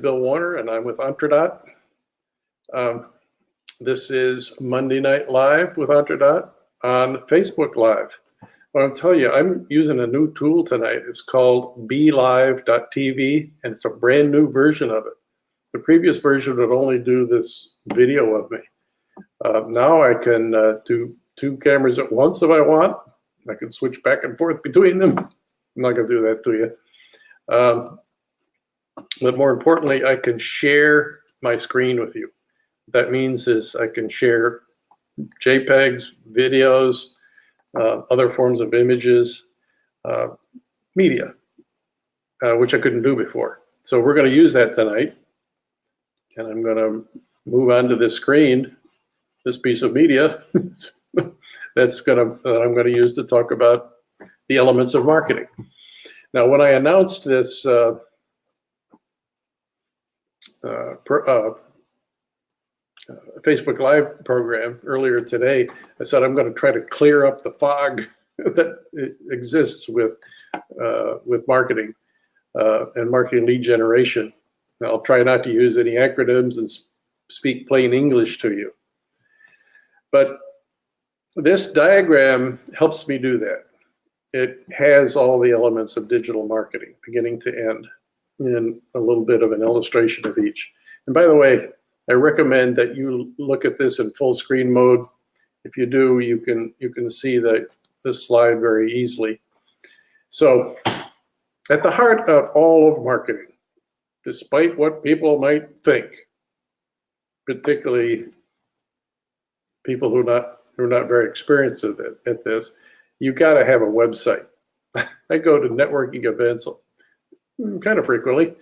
Bill Warner, and I'm with EntreDot. This is Monday Night Live with EntreDot on Facebook Live. Well, I'll tell you, I'm using a new tool tonight. It's called BeLive.tv, and it's a brand new version of it. The previous version would only do this video of me. Now I can do two cameras at once if I want. I can switch back and forth between them. I'm not going to do that to you. But more importantly, I can share my screen with you. What that means is I can share JPEGs, videos, other forms of images, media, which I couldn't do before. So we're going to use that tonight. And I'm going to move on to this screen, this piece of media that I'm going to use to talk about the elements of marketing. Now, when I announced this Facebook Live program earlier today, I said I'm going to try to clear up the fog that exists with marketing and marketing lead generation. I'll try not to use any acronyms and speak plain English to you. But this diagram helps me do that. It has all the elements of digital marketing, beginning to end, in a little bit of an illustration of each. And by the way, I recommend that you look at this in full screen mode. If you do, you can see this slide very easily. So at the heart of all of marketing, despite what people might think, particularly people who are not very experienced at this, you got to have a website. I go to networking events kind of frequently,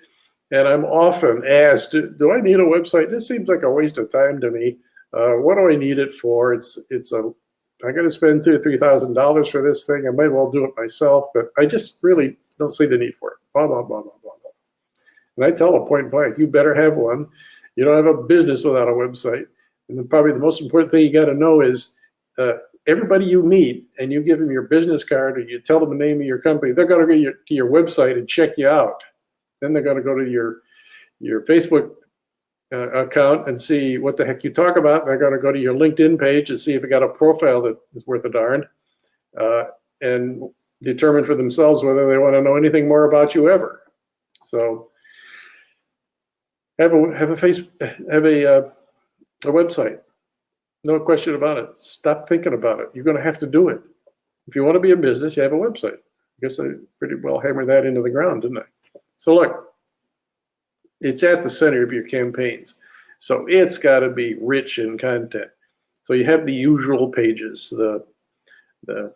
and I'm often asked, do I need a website? This seems like a waste of time to me. What do I need it for? I got to spend $2,000 or $3,000 for this thing. I might well do it myself, but I just really don't see the need for it. Blah, blah, blah, blah, blah, blah. And I tell them point blank, you better have one. You don't have a business without a website. And then probably the most important thing you got to know is everybody you meet and you give them your business card or you tell them the name of your company, they're going to go to your website and check you out. Then they're going to go to your Facebook account and see what the heck you talk about. And they're going to go to your LinkedIn page and see if you got a profile that is worth a darn, and determine for themselves whether they want to know anything more about you ever. So have a website. No question about it. Stop thinking about it. You're going to have to do it. If you want to be in business, you have a website. I guess I pretty well hammered that into the ground, didn't I? So look, it's at the center of your campaigns. So it's got to be rich in content. So you have the usual pages, the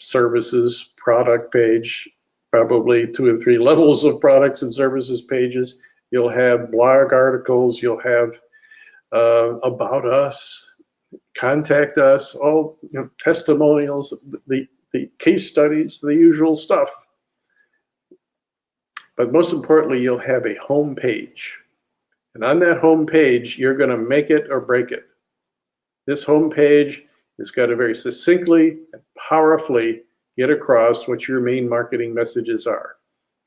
services, product page, probably 2 or 3 levels of products and services pages. You'll have blog articles. You'll have about us, contact us, all testimonials, the case studies, the usual stuff. But most importantly, you'll have a home page. And on that home page, you're going to make it or break it. This home page has got to very succinctly and powerfully get across what your main marketing messages are,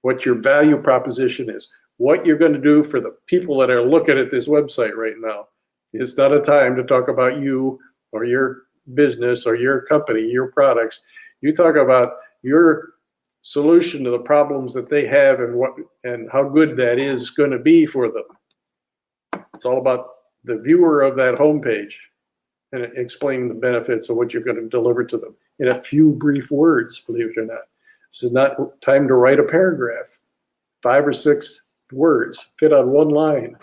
what your value proposition is, what you're going to do for the people that are looking at this website right now. It's not a time to talk about you or your business or your company, your products. You talk about your solution to the problems that they have and how good that is going to be for them. It's all about the viewer of that homepage and explaining the benefits of what you're going to deliver to them in a few brief words, believe it or not. This is not time to write a paragraph. 5 or 6 words fit on one line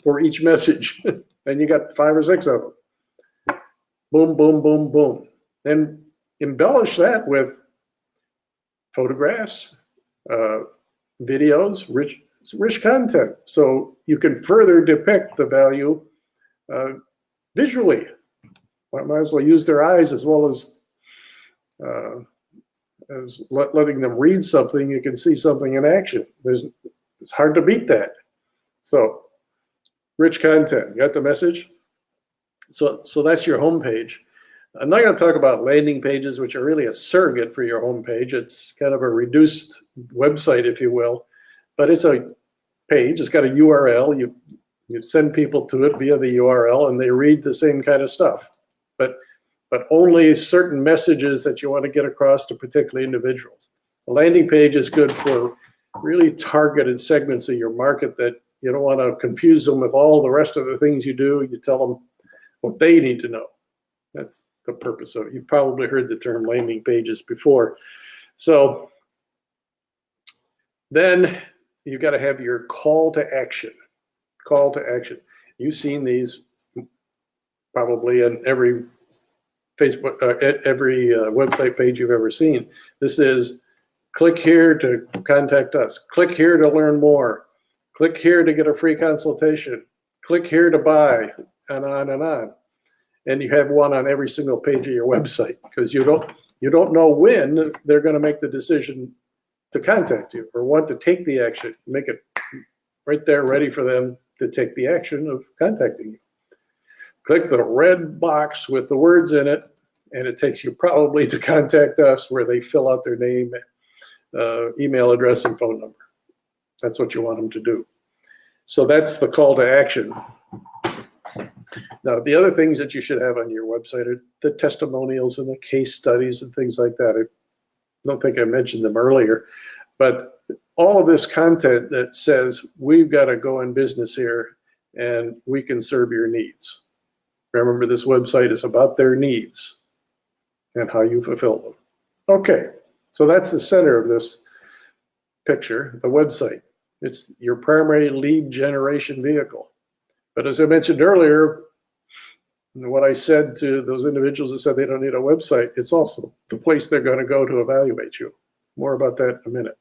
for each message. And you got 5 or 6 of them. Boom, boom, boom, boom. Then embellish that with photographs, videos, rich content, so you can further depict the value visually. Might as well use their eyes as well as letting them read something. You can see something in action. It's hard to beat that. So rich content, got the message? So that's your homepage. I'm not going to talk about landing pages, which are really a surrogate for your homepage. It's kind of a reduced website, if you will, but it's a page. It's got a URL. You You send people to it via the URL and they read the same kind of stuff, but only certain messages that you want to get across to particular individuals. A landing page is good for really targeted segments of your market that you don't want to confuse them with all the rest of the things you do. You tell them what they need to know. That's the purpose of it. You've probably heard the term landing pages before. So then you've got to have your call to action. Call to action. You've seen these probably in every Facebook, every website page you've ever seen. This is click here to contact us. Click here to learn more. Click here to get a free consultation. Click here to buy, and on and on. And you have one on every single page of your website because you don't know when they're going to make the decision to contact you or want to take the action. Make it right there ready for them to take the action of contacting you. Click the red box with the words in it, and it takes you probably to contact us, where they fill out their name, email address, and phone number. That's what you want them to do. So that's the call to action. Now, the other things that you should have on your website are the testimonials and the case studies and things like that. I don't think I mentioned them earlier, but all of this content that says we've got to go in business here and we can serve your needs. Remember, this website is about their needs and how you fulfill them. Okay, so that's the center of this picture, the website. It's your primary lead generation vehicle. But as I mentioned earlier, what I said to those individuals that said they don't need a website, it's also the place they're going to go to evaluate you. More about that in a minute.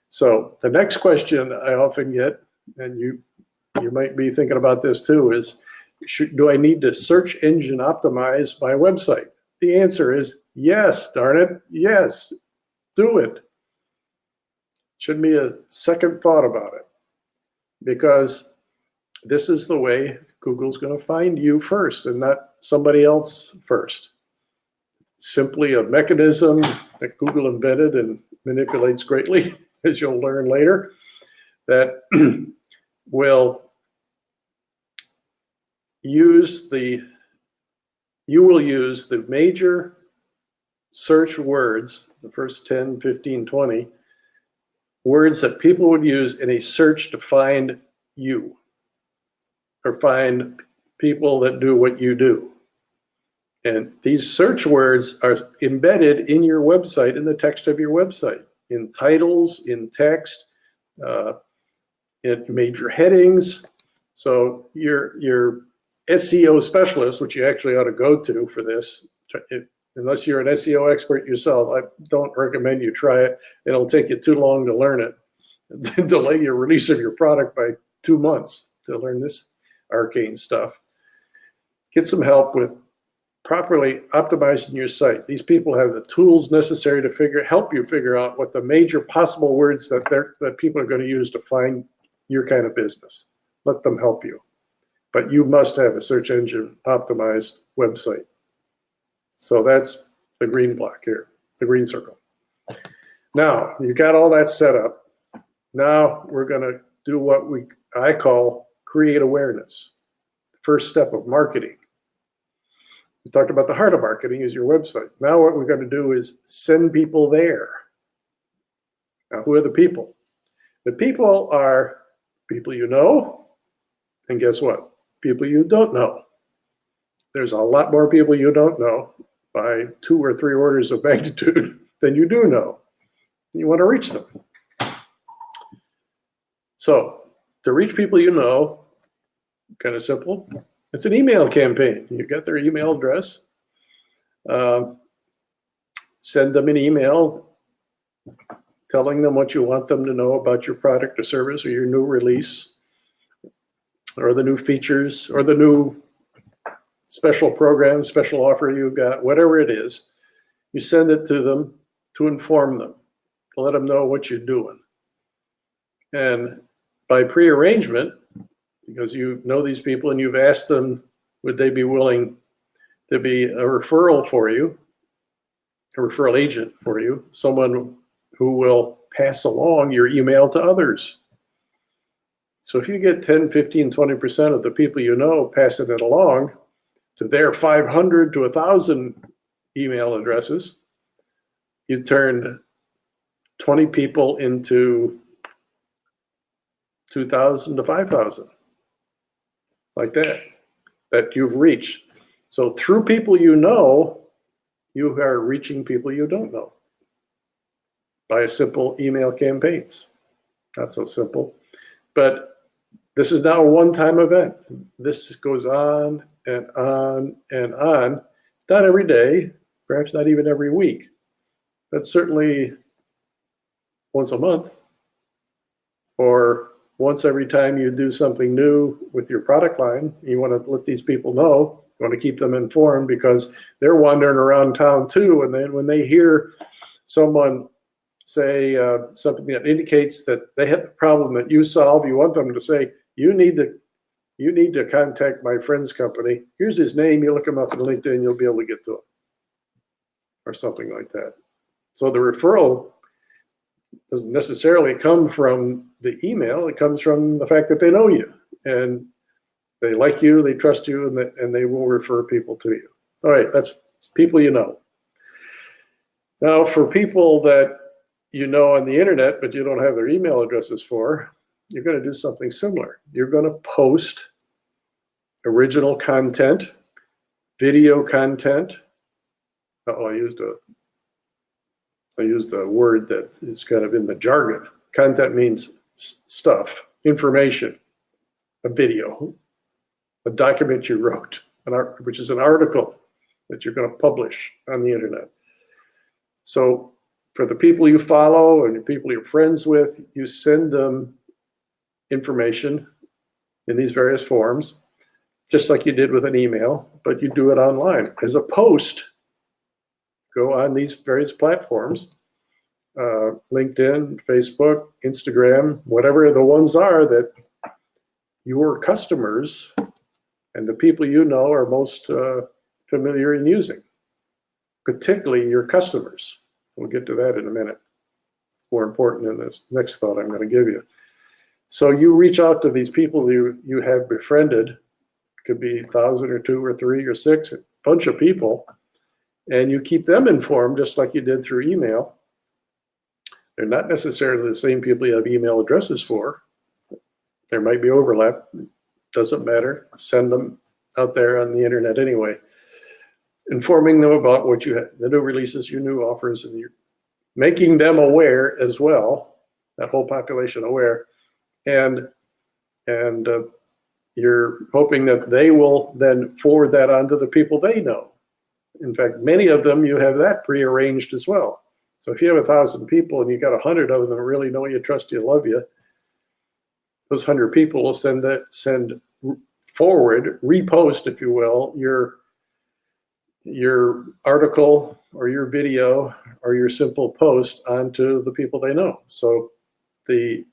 So the next question I often get, and you might be thinking about this too, is do I need to search engine optimize my website? The answer is yes, darn it, yes, do it. Shouldn't be a second thought about it, because this is the way Google's going to find you first and not somebody else first. Simply a mechanism that Google invented and manipulates greatly, as you'll learn later, that will use the major search words, the first 10, 15, 20 words that people would use in a search to find you or find people that do what you do. And these search words are embedded in your website, in the text of your website, in titles, in text, in major headings. So your SEO specialist, which you actually ought to go to for this, unless you're an SEO expert yourself, I don't recommend you try it. It'll take you too long to learn it. Delay your release of your product by 2 months to learn this arcane stuff. Get some help with properly optimizing your site. These people have the tools necessary to help you figure out what the major possible words that people are going to use to find your kind of business. Let them help you. But you must have a search engine optimized website. So that's the green block here, the green circle. Now, you got all that set up. Now we're going to do what I call create awareness. The first step of marketing. We talked about the heart of marketing is your website. Now what we're going to do is send people there. Now, who are the people? The people are people you know, and guess what? People you don't know. There's a lot more people you don't know by 2 or 3 orders of magnitude than you do know. You want to reach them. So to reach people you know, kind of simple. It's an email campaign. You got their email address. Send them an email telling them what you want them to know about your product or service or your new release or the new features or the new special program, special offer you've got, whatever it is. You send it to them to inform them, to let them know what you're doing. And by prearrangement, because you know these people and you've asked them, would they be willing to be a referral for you, a referral agent for you, someone who will pass along your email to others. So if you get 10, 15, 20% of the people you know passing it along to their 500 to 1,000 email addresses, you turned 20 people into 2,000 to 5,000, like that you've reached. So through people you know, you are reaching people you don't know by simple email campaigns. Not so simple, but this is now a one-time event. This goes on and on and on, not every day, perhaps not even every week, but certainly once a month, or once every time you do something new with your product line. You want to let these people know, you want to keep them informed, because they're wandering around town too, and then when they hear someone say something that indicates that they have the problem that you solve, you want them to say, you need to contact my friend's company. Here's his name. You look him up on LinkedIn, you'll be able to get to him, or something like that. So the referral doesn't necessarily come from the email. It comes from the fact that they know you, and they like you, they trust you, and they will refer people to you. All right, that's people you know. Now, for people that you know on the internet, but you don't have their email addresses for, you're going to do something similar. You're going to post original content, video content. I used a word that is kind of in the jargon. Content means stuff, information, a video, a document you wrote, which is an article that you're going to publish on the internet. So for the people you follow and the people you're friends with, you send them information in these various forms, just like you did with an email, but you do it online. As a post, go on these various platforms, LinkedIn, Facebook, Instagram, whatever the ones are that your customers and the people you know are most familiar in using, particularly your customers. We'll get to that in a minute. It's more important in this next thought I'm going to give you. So you reach out to these people you have befriended. It could be 1,000 or 2 or 3 or 6, a bunch of people, and you keep them informed just like you did through email. They're not necessarily the same people you have email addresses for. There might be overlap. Doesn't matter. Send them out there on the internet anyway, informing them about what you have, the new releases, your new offers, and you're making them aware as well, that whole population aware, and you're hoping that they will then forward that on to the people they know. In fact, many of them, you have that prearranged as well. So if you have 1,000 people and you got 100 of them that really know you, trust you, love you, those 100 people will send forward, repost, if you will, your article or your video or your simple post onto the people they know. So the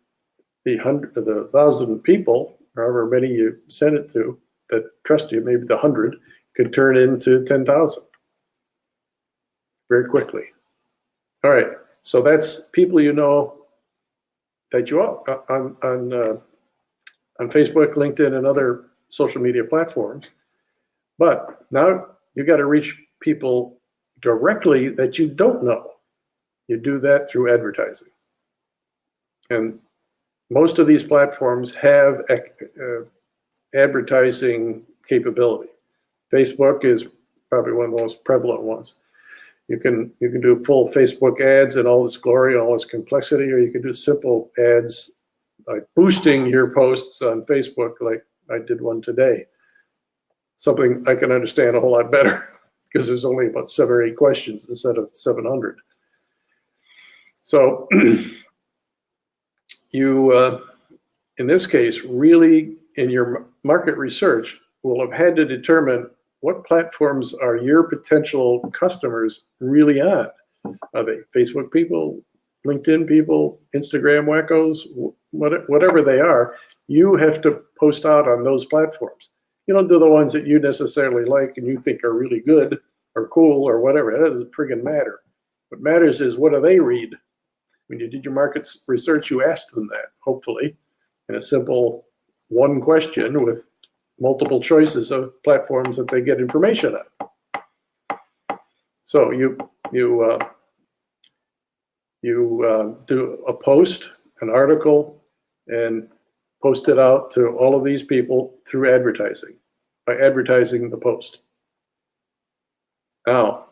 1,000 people, however many you send it to, that trust you, maybe the 100, could turn into 10,000 very quickly. All right, so that's people you know that you are on Facebook, LinkedIn, and other social media platforms. But now you got to reach people directly that you don't know. You do that through advertising. And most of these platforms have advertising capability. Facebook is probably one of the most prevalent ones. You can do full Facebook ads in all its glory and all its complexity, or you can do simple ads like boosting your posts on Facebook, like I did one today. Something I can understand a whole lot better because there's only about 7 or 8 questions instead of 700. So you, in this case, really in your market research will have had to determine what platforms are your potential customers really on. Are they Facebook people, LinkedIn people, Instagram wackos, whatever they are? You have to post out on those platforms. You don't do the ones that you necessarily like and you think are really good or cool or whatever. That doesn't friggin' matter. What matters is, what do they read? When you did your market research, you asked them that, hopefully, in a simple one question with multiple choices of platforms that they get information on. So you do a post, an article, and post it out to all of these people through advertising, by advertising the post. Now,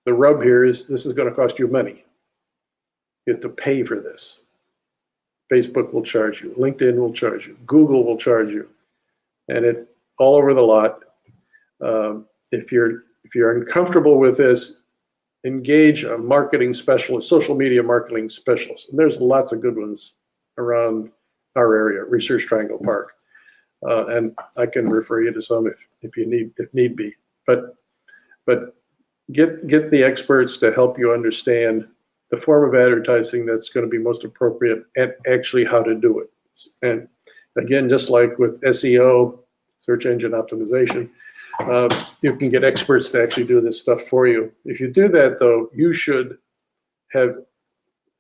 the rub here is this is going to cost you money. You have to pay for this. Facebook will charge you, LinkedIn will charge you, Google will charge you, and it all over the lot. If you're uncomfortable with this, engage a marketing specialist, social media marketing specialist. And there's lots of good ones around our area, Research Triangle Park, and I can refer you to some if need be. But get the experts to help you understand the form of advertising that's going to be most appropriate and actually how to do it. And again, just like with SEO, search engine optimization, you can get experts to actually do this stuff for you. If you do that, though, you should have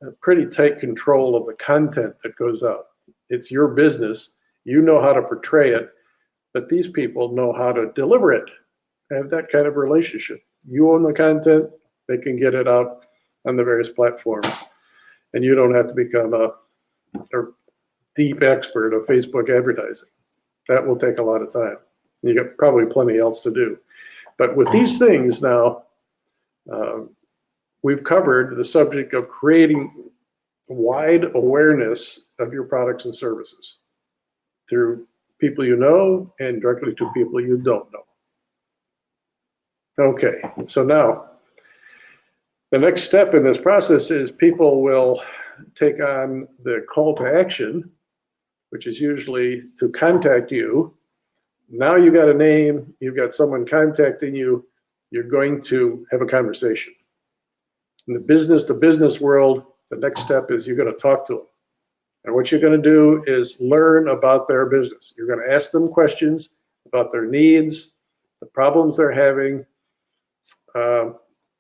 a pretty tight control of the content that goes out. It's your business. You know how to portray it, but these people know how to deliver it. Have that kind of relationship. You own the content. They can get it out on the various platforms, and you don't have to become a deep expert of Facebook advertising. That will take a lot of time. You got probably plenty else to do. But with these things now, we've covered the subject of creating wide awareness of your products and services through people you know and directly to people you don't know. Okay, so now the next step in this process is people will take on the call to action, which is usually to contact you. Now you got a name, you've got someone contacting you, you're going to have a conversation. In the business to business world, the next step is you're going to talk to them. And what you're going to do is learn about their business. You're going to ask them questions about their needs, the problems they're having.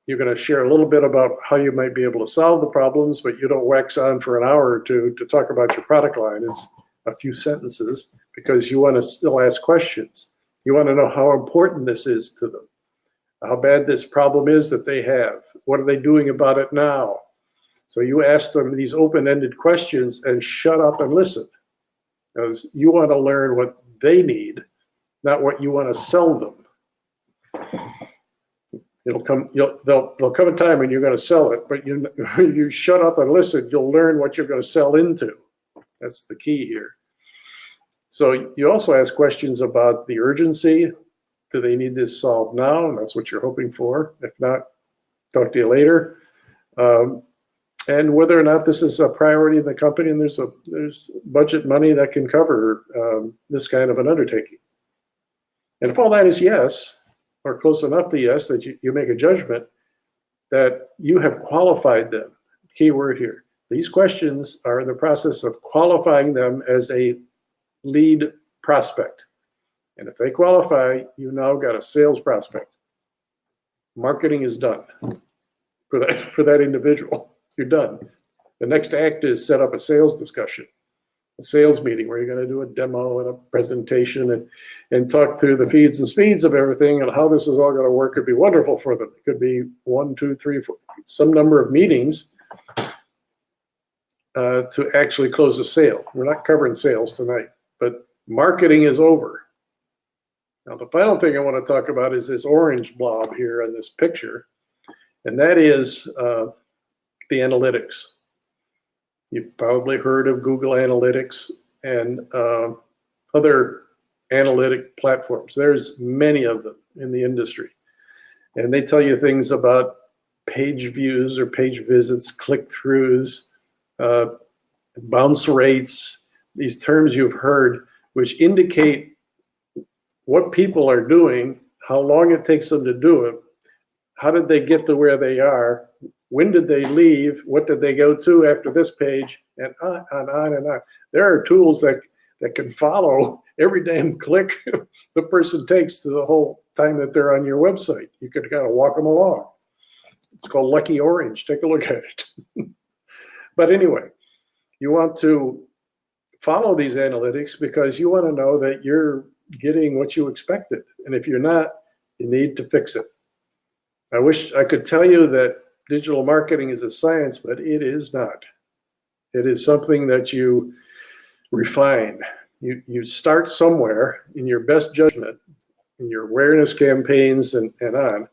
You're going to share a little bit about how you might be able to solve the problems, but you don't wax on for an hour or two to talk about your product line. It's a few sentences because you want to still ask questions. You want to know how important this is to them, how bad this problem is that they have. What are they doing about it now? So you ask them these open-ended questions and shut up and listen, because you want to learn what they need, not what you want to sell them. There'll come a time when you're going to sell it, but you shut up and listen, you'll learn what you're going to sell into. That's the key here. So you also ask questions about the urgency. Do they need this solved now? And that's what you're hoping for. If not, talk to you later. And whether or not this is a priority in the company, and there's budget money that can cover this kind of an undertaking. And if all that is yes, or close enough to yes, that you make a judgment that you have qualified them. Key word here. These questions are in the process of qualifying them as a lead prospect. And if they qualify, you now got a sales prospect. Marketing is done for that individual. You're done. The next act is set up a sales discussion, a sales meeting where you're going to do a demo and a presentation and talk through the feeds and speeds of everything and how this is all going to work. It'd be wonderful for them. It could be 1, 2, 3, 4, some number of meetings to actually close a sale. We're not covering sales tonight, but marketing is over. Now, the final thing I want to talk about is this orange blob here in this picture, and that is the analytics. You've probably heard of Google Analytics and other analytic platforms. There's many of them in the industry. And they tell you things about page views or page visits, click-throughs, bounce rates, these terms you've heard, which indicate what people are doing, how long it takes them to do it, how did they get to where they are, when did they leave, what did they go to after this page, and on and on. There are tools that can follow every damn click the person takes to the whole time that they're on your website. You could kind of walk them along. It's called Lucky Orange. Take a look at it. But anyway, you want to follow these analytics because you want to know that you're getting what you expected. And if you're not, you need to fix it. I wish I could tell you that digital marketing is a science, but it is not. It is something that you refine. You start somewhere in your best judgment, in your awareness campaigns and on,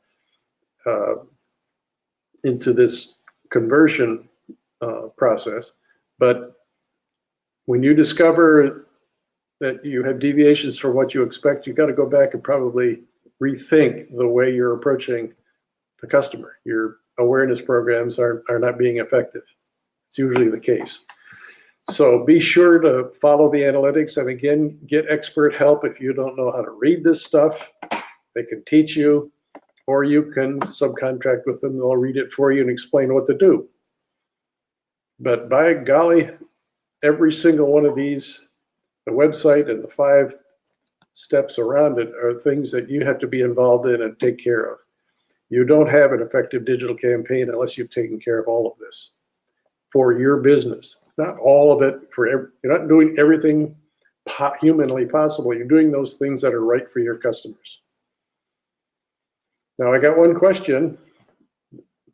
into this conversion process. But when you discover that you have deviations from what you expect, you got to go back and probably rethink the way you're approaching the customer. Your awareness programs are not being effective. It's usually the case. So be sure to follow the analytics, and again, get expert help if you don't know how to read this stuff. They can teach you, or you can subcontract with them. They'll read it for you and explain what to do. But by golly, every single one of these, the website and the 5 steps around it, are things that you have to be involved in and take care of. You don't have an effective digital campaign unless you've taken care of all of this for your business. Not all of it you're not doing everything humanly possible. You're doing those things that are right for your customers. Now, I got one question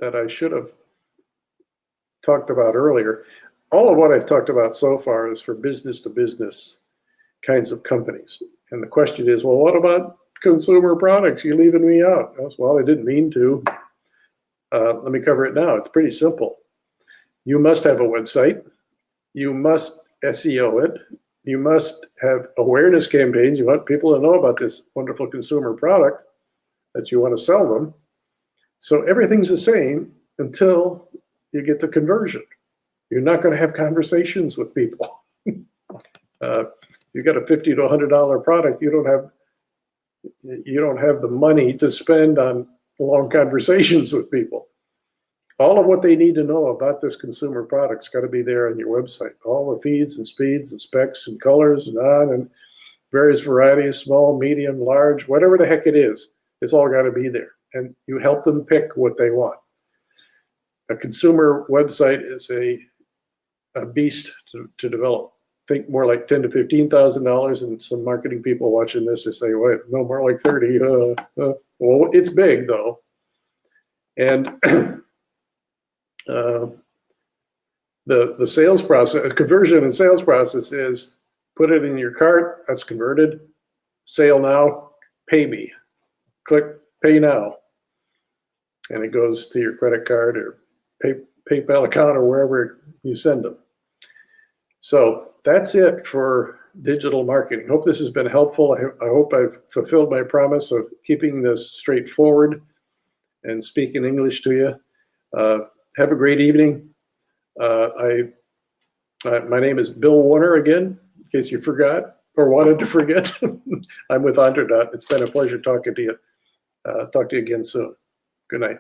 that I should have talked about earlier. All of what I've talked about so far is for business to business kinds of companies. And the question is, well, what about consumer products? You're leaving me out. Well, I didn't mean to. Let me cover it now. It's pretty simple. You must have a website. You must SEO it. You must have awareness campaigns. You want people to know about this wonderful consumer product that you want to sell them. So everything's the same until you get to conversion. You're not going to have conversations with people. You've got a $50 to $100 product. You don't have the money to spend on long conversations with people. All of what they need to know about this consumer product's got to be there on your website. All the feeds and speeds and specs and colors and on and various varieties, small, medium, large, whatever the heck it is, it's all got to be there. And you help them pick what they want. A consumer website is a beast to develop. Think more like $10,000 to $15,000, and some marketing people watching this will say, "Wait, no, more like 30." Well, it's big though, and the sales process, conversion and sales process is put it in your cart. That's converted. Sale now. Pay me. Click pay now, and it goes to your credit card or PayPal account or wherever you send them. So that's it for digital marketing. Hope this has been helpful. I hope I've fulfilled my promise of keeping this straightforward and speaking English to you. Have a great evening. My name is Bill Warner again, in case you forgot or wanted to forget. I'm with EntreDot. It's been a pleasure talking to you. Talk to you again soon. Good night.